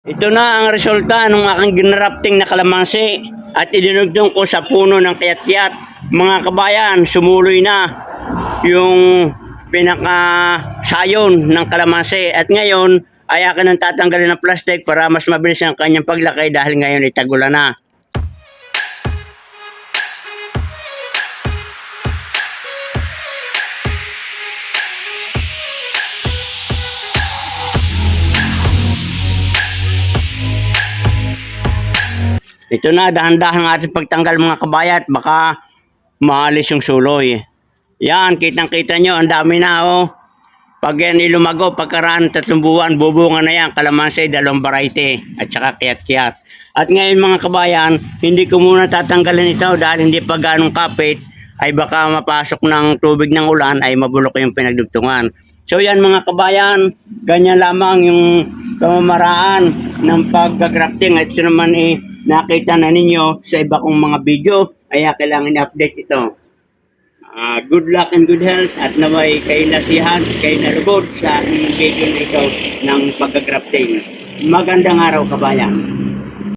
Ito na ang resulta ng aking ginrafting na kalamansi at idinugtong ko sa puno ng kiyat-kiyat. Mga kabayan, sumuloy na yung pinaka-sayon ng kalamansi at ngayon ay akin ang tatanggalin ng plastic para mas mabilis ang kanyang paglaki dahil ngayon ay tagulan na. Ito na, dahan-dahan ang ating pagtanggal mga kabayat, baka maalis yung suloy. Yan, kitang-kita nyo, ang dami na oh. Pag yan ilumago, pagkaraan 3 buwan, bubunga na yan, kalamansi, 2 variety, at saka kiyat-kiyat. At ngayon mga kabayan, hindi ko muna tatanggalin ito dahil hindi pa ganong kapit, ay baka mapasok ng tubig ng ulan, ay mabulok yung pinagdugtungan. So yan mga kabayan, ganyan lamang yung pamamaraan ng pag-grafting. At ito naman nakita na ninyo sa iba kong mga video, ay kailangan i-update ito. Good luck and good health at naway kayo nasihan, kayo nalugod sa aking video na ito ng pag-grafting. Magandang araw kabayan.